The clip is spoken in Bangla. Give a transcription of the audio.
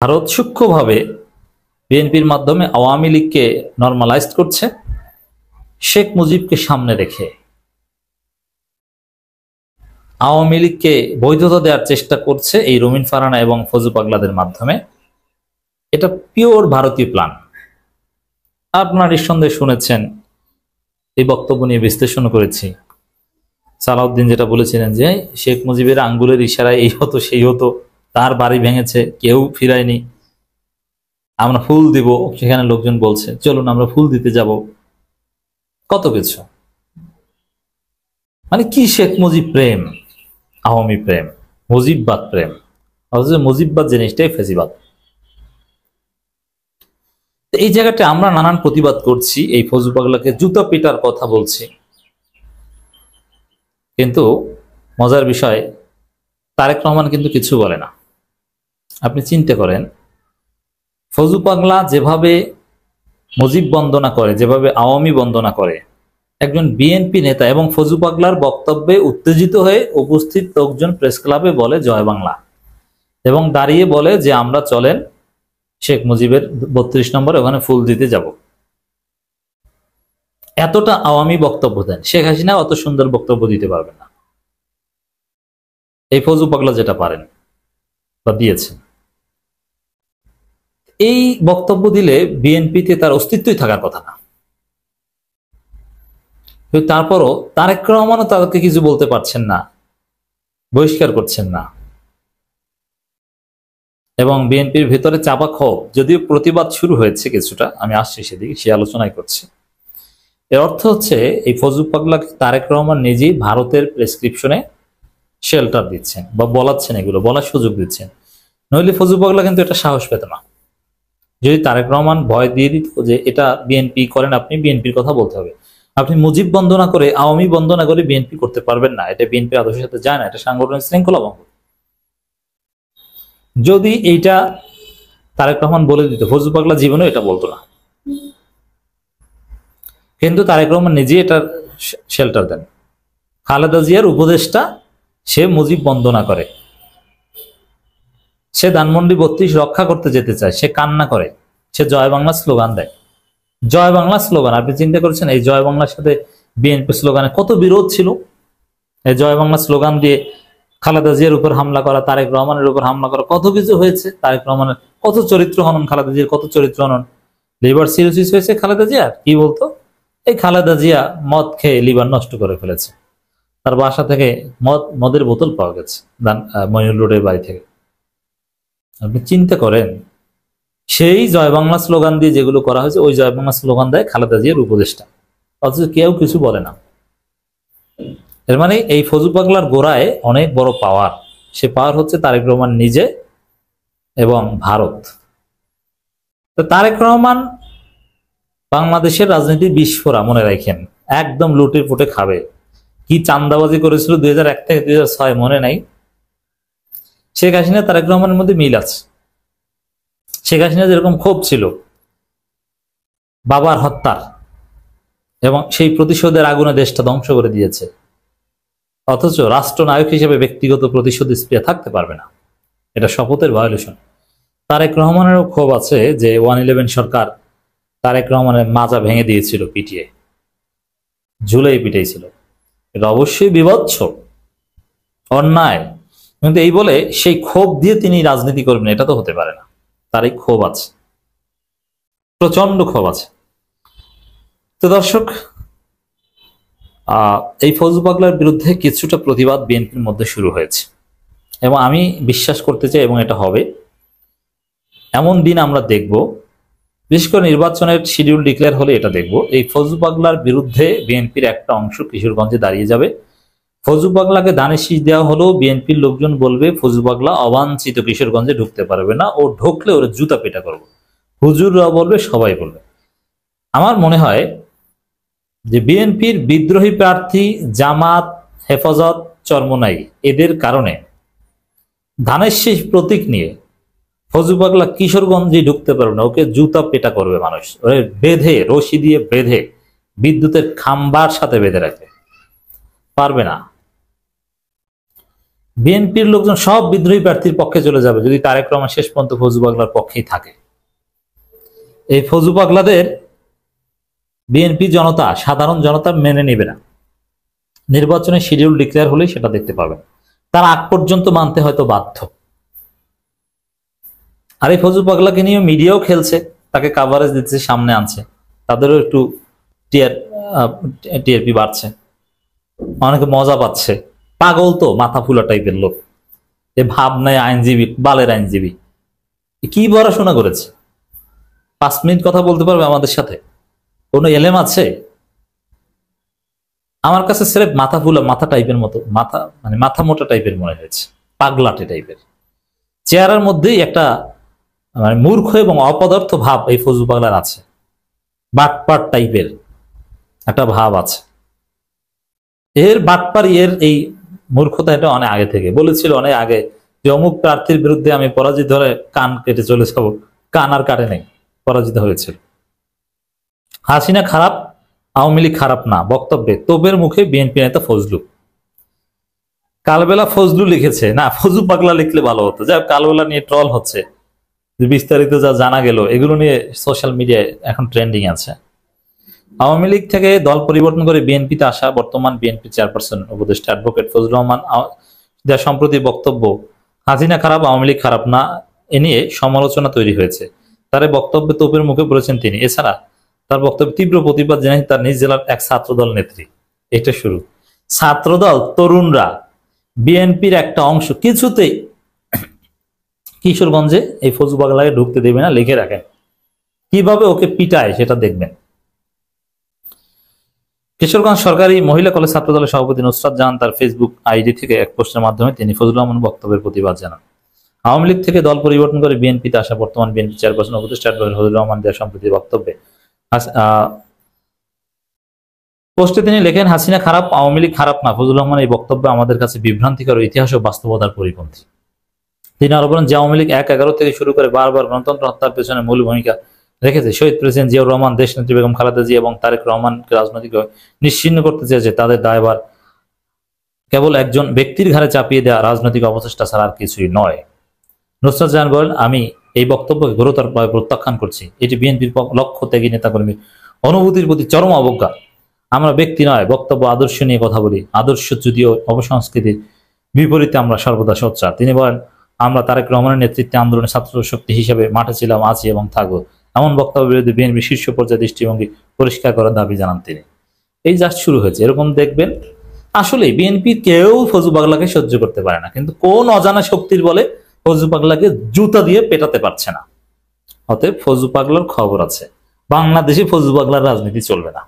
ভারত সূক্ষ্মভাবে বিএনপির মাধ্যমে আওয়ামী লীগকে নরমালাইজ করছে শেখ মুজিবকে সামনে রেখে। আওয়ামী লীগকে বৈধতা দেওয়ার চেষ্টা করছে এই রুমিন ফারহানা এবং ফজু পাগলাদের মাধ্যমে। এটা পিওর ভারতীয় প্ল্যান। আপনার নিঃসন্দেহে শুনেছেন, এই বক্তব্য নিয়ে বিশ্লেষণ করেছি। সালাউদ্দিন যেটা বলেছিলেন যে শেখ মুজিবের আঙ্গুলের ইশারায় এই হতো সেই হতো, তার বাড়ি ভেঙেছে কেউ ফিরায়নি, আমরা ফুল দিব, সেখানে লোকজন বলছে চলুন আমরা ফুল দিতে যাব, কত কিছু। মানে কি শেখ মুজিব প্রেম, আওয়ামী প্রেম, মুজিববাদ প্রেম। অথচ মুজিববাদ জিনিসটাই ফেসিবাদ। এই জায়গাটা আমরা নানান প্রতিবাদ করছি, এই ফজু পাগলাকে জুতা পিটার কথা বলছি, কিন্তু মজার বিষয় তারেক রহমান কিন্তু কিছু বলে না। আপনি চিন্তা করেন, ফজু পাগলা যেভাবে মুজিব বন্দনা করে, যেভাবে আওয়ামী বন্দনা করে, একজন বিএনপি নেতা এবং ফজু পাগলার বক্তব্যে উত্তেজিত হয়ে উপস্থিত লোকজন প্রেস ক্লাবে বলে জয় বাংলা এবং দাঁড়িয়ে বলে যে আমরা চলেন শেখ মুজিবের 32 নম্বর ওখানে ফুল দিতে যাব। এতটা আওয়ামী বক্তব্য দেন। শেখ হাসিনা অত সুন্দর বক্তব্য দিতে পারবেন না, এই ফজু পাগলা যেটা পারেন বা দিয়েছেন। এই বক্তব্য দিলে বিএনপিতে তার অস্তিত্বই থাকার কথা না। তারপরও তারেক রহমানও তাদেরকে কিছু বলতে পারছেন না, বহিষ্কার করছেন না। এবং বিএনপির ভেতরে চাপা ক্ষোভ, যদিও প্রতিবাদ শুরু হয়েছে কিছুটা, আমি আসছি সেদিকে, সে আলোচনায় করছি। এর অর্থ হচ্ছে এই ফজু পাগলাকে তারেক রহমান নিজেই ভারতের প্রেসক্রিপশনে শেল্টার দিচ্ছেন বা বলাচ্ছেন, এগুলো বলার সুযোগ দিচ্ছেন। নইলে ফজু পাগলা কিন্তু এটা সাহস পেত না। যদি তারেক রহমান ভয় দিয়ে দিত যে এটা বিএনপি করেন, আপনি বিএনপির কথা বলতে হবে, আপনি মুজিব বন্দনা করে আওয়ামী বন্দনা করে বিএনপি করতে পারবেন না, এটা বিএনপি আদর্শের সাথে যায় না, এটা সাংগঠনিক শৃঙ্খলা ভঙ্গ। যদি এইটা তারেক রহমান বলে দিত, ফজু পাগলা জীবনে এটা বলতো না। কিন্তু তারেক রহমান নিজেই এটা শেল্টার দেন। খালেদা জিয়ার উপদেষ্টা, সে মুজিব বন্দনা করে, সে ধানমন্ডি 32 রক্ষা করতে যেতে চায়, সে কান্না করে, সে জয় বাংলা স্লোগান দেয়। জয় বাংলা স্লোগান, আপনি চিন্তা করেছেন এই জয় বাংলার সাথে বিএনপি স্লোগানে কত বিরোধ ছিল? এই জয় বাংলা স্লোগান দিয়ে খালেদা জিয়ার উপর হামলা করা, তারেক রহমানের উপর হামলা করা, কত কিছু হয়েছে। তারেক রহমানের কত চরিত্র হনন, খালেদা জিয়ার কত চরিত্র হনন, লিভার সিরোসিস হয়েছে খালেদা জিয়ার। কি বলতো, এই খালেদা জিয়া মদ খেয়ে লিভার নষ্ট করে ফেলেছে, তার বাসা থেকে মদের বোতল পাওয়া গেছে মইনুল রোডের বাড়ি থেকে। আপনি চিন্তা করেন, সেই জয় বাংলা স্লোগান দিয়ে যেগুলো করা হয়েছে, ওই জয় বাংলা স্লোগান দেয় খালেদা জিয়ার উপদেষ্টা, অথচ কেউ কিছু বলে না। এর মানে এই ফজু পাগলার গোড়ায় অনেক বড় পাওয়ার। সে পাওয়ার হচ্ছে তারেক রহমান নিজে এবং ভারত। তো তারেক রহমান বাংলাদেশের রাজনীতির বিস্ফোরা, মনে রাখেন, একদম লুটে পুটে খাবে। কি চান্দাবাজি করেছিল 2001 থেকে 2006, মনে নাই? শেখ হাসিনা তারেক রহমানের মধ্যে মিল আছে। শেখ হাসিনা যেরকম ক্ষোভ ছিল বাবার হত্যার এবং সেই প্রতিশোধের আগুনে দেশটা ধ্বংস করে দিয়েছে, অথচ রাষ্ট্রনায়ক হিসেবে ব্যক্তিগত প্রতিশোধ স্পৃহা থাকতে পারবে না, এটা শপথের ভায়োলেশন। তারেক রহমানেরও ক্ষোভ আছে যে 111 সরকার তারেক রহমানের মাজা ভেঙে দিয়েছিল, পিটিয়ে ঝুলেই পিটাইছিল। এটা অবশ্যই বিভৎস, অন্যায়, কিন্তু এই বলে সেই ক্ষোভ দিয়ে তিনি রাজনীতি করবেন এটা তো হতে পারে না। তার এই ক্ষোভ আছে, প্রচন্ড ক্ষোভ আছে। তো দর্শক, এই ফজু পাগলার বিরুদ্ধে কিছুটা প্রতিবাদ বিএনপির মধ্যে শুরু হয়েছে এবং আমি বিশ্বাস করতে চাই এবং এটা হবে। এমন দিন আমরা দেখব, বিশেষ করে নির্বাচনের শিডিউল ডিক্লেয়ার হলে এটা দেখব, এই ফজু পাগলার বিরুদ্ধে বিএনপির একটা অংশ কিশোরগঞ্জে দাঁড়িয়ে যাবে। ফজু পাগলাকে ধানের শীষ দেওয়া হলেও বিএনপির লোকজন বলবে ফজু পাগলা অবাঞ্ছিত কিশোরগঞ্জে ঢুকতে পারবে না, ও ঢুকলে ওরা জুতা পেটা করবো। হুজুররা বলবে, সবাই বলবে। আমার মনে হয় যে বিএনপির বিদ্রোহী প্রার্থী জামাত, হেফাজত, চরমোনাই, এদের কারণে ধানের শীষ প্রতীক নিয়ে ফজু পাগলা কিশোরগঞ্জে ঢুকতে পারবে না, ওকে জুতা পেটা করবে মানুষ, ওরে বেঁধে, রশি দিয়ে বেঁধে বিদ্যুতের খাম্বার সাথে বেঁধে রাখবে, পারবে না। বিএনপির লোকজন সব বিদ্রোহী প্রার্থীর পক্ষে চলে যাবে যদি তারেক রহমান শেষ পর্যন্ত ফজলু পাগলার পক্ষেই থাকে। এই ফজলু পাগলাদের বিএনপি জনতা, সাধারণ জনতা মেনে নেবে না। নির্বাচনের শিডিউল ডিক্লেয়ার হলেই সেটা দেখতে পাবেন। তার আগ পর্যন্ত মানতে হয়তো বাধ্য। আর এই ফজলু পাগলাকে নিয়ে মিডিয়াও খেলছে, তাকে কাভারেজ দিচ্ছে, সামনে আনছে, তাদেরও একটু টিআরপি বাড়ছে, অনেকে মজা পাচ্ছে। পাগল তো, মাথা ফুলা টাইপের লোক, এ ভাব নাই আইনজীবী, বালের আইনজীবী। কি পড়াশোনা করেছে? 5 মিনিট কথা বলতে পারবে আমাদের সাথে? কোনো এলেম আছে? আমার কাছে স্রেফ মাথা ফুলা, মাথা টাইপের মতো, মাথা মানে মাথা মোটা টাইপের মনে হয়েছে, পাগলাটে টাইপের। চেহারার মধ্যেই একটা মানে মূর্খ এবং অপদার্থ ভাব এই ফজলু পাগলার আছে, বাটপাট টাইপের একটা ভাব আছে। এর বাটপারি, এর এই মূর্খতা, এটা অনেক আগে থেকে বলেছিল, অনেক আগে, যে অমুক প্রার্থীর বিরুদ্ধে আমি পরাজিত হলে কান কেটে চলে যাব। কান আর কাটে নেই, পরাজিত হয়েছিল। হাসিনা খারাপ, আওয়ামী লীগ খারাপ না বক্তব্যে তোপের মুখে বিএনপি নেতা ফজলু। কালবেলা ফজলু লিখেছে, না ফজলু পাগলা লিখলে ভালো হতো। যাই হোক, কালবেলা নিয়ে ট্রল হচ্ছে, বিস্তারিত যা জানা গেল এগুলো নিয়ে সোশ্যাল মিডিয়ায় এখন ট্রেন্ডিং আছে। আওয়ামী লীগ থেকে দল পরিবর্তন করে বিএনপিতে আসা বর্তমান বিএনপি চেয়ারপারসন উপদেষ্টা অ্যাডভোকেট ফজলুর রহমান যার সম্প্রতি বক্তব্য হাসিনা খারাপ, আওয়ামী লীগ খারাপ না, এ নিয়ে সমালোচনা তৈরি হয়েছে। তার বক্তব্যে তোপের মুখে বলেছেন তিনি। এছাড়া তার বক্তব্যে তীব্র প্রতিবাদ জানাই তার নিজ জেলার এক ছাত্রদল নেত্রী। এটা শুরু, ছাত্রদল, তরুণরা, বিএনপির একটা অংশ কিছুতেই কিশোরগঞ্জে এই ফজলু পাগলাকে ঢুকতে দেবে না, লিখে রাখেন। কিভাবে ওকে পিটায় সেটা দেখবেন। কিশোরগঞ্জ সরকারি মহিলা কলেজ ছাত্রদলের সভাপতি নুসরাত জাহান তার ফেসবুক আইডি থেকে এক পোস্টের মাধ্যমে তিনি ফজলুর রহমান বক্তব্যের প্রতিবাদ জানান। আওয়ামী লীগ থেকে দল পরিবর্তন করে বিএনপিতে আসা বর্তমান বিএনপি চেয়ারপারসন উপদেষ্টা অ্যাডভোকেট ফজলুর রহমান দেওয়া সম্প্রতি বক্তব্যে পোস্টে তিনি লেখেন, হাসিনা খারাপ, আওয়ামী লীগ খারাপ না। ফজলুর রহমান এই বক্তব্য আমাদের কাছে বিভ্রান্তিকর, ইতিহাস ও বাস্তবতার পরিপন্থী। তিনি আরো বলেন যে আওয়ামী লীগ 1-11 থেকে শুরু করে বারবার গণতন্ত্র হত্যার পেছনে মূল ভূমিকা রেখেছে। শহীদ প্রেসিডেন্ট জিয়াউর রহমান, দেশনেত্রী বেগম খালেদা জিয়া এবং তারেক রহমানকে রাজনৈতিকভাবে নিশ্চিহ্ন করতে চেয়েছে। তাদের দায়ভার কেবল একজন ব্যক্তির ঘাড়ে চাপিয়ে দেওয়া রাজনৈতিক অপচেষ্টা ছাড়া আর কিছুই নয়। নুসরাত জাহান বলেন, আমি এই বক্তব্যকে গুরুতরভাবে প্রত্যাখ্যান করছি। এটি বিএনপির লক্ষ্য ত্যাগী নেতাকর্মীর অনুভূতির প্রতি চরম অবজ্ঞা। আমরা ব্যক্তি নয়, বক্তব্য, আদর্শ নিয়ে কথা বলি। আদর্শ যদিও অপসংস্কৃতির বিপরীতে আমরা সর্বদা সোচ্চার। তিনি বলেন, আমরা তারেক রহমানের নেতৃত্বে আন্দোলনের ছাত্র শক্তি হিসেবে মাঠে ছিলাম, আছি এবং থাকবো। এমন বক্তব্যের বিরুদ্ধে বিএনপি শীর্ষ পর্যায়ে দৃষ্টিভঙ্গি পরিষ্কার করার দাবি জানান তিনি। এই জাস্ট শুরু হয়েছে, এরকম দেখবেন। আসলে বিএনপি কেউ ফজলু পাগলাকে সহ্য করতে পারে না, কিন্তু কোন অজানা শক্তির বলে ফজলু পাগলাকে জুতা দিয়ে পেটাতে পারছে না। অতএব ফজলু পাগলার খবর আছে, বাংলাদেশে ফজলু পাগলার রাজনীতি চলবে না।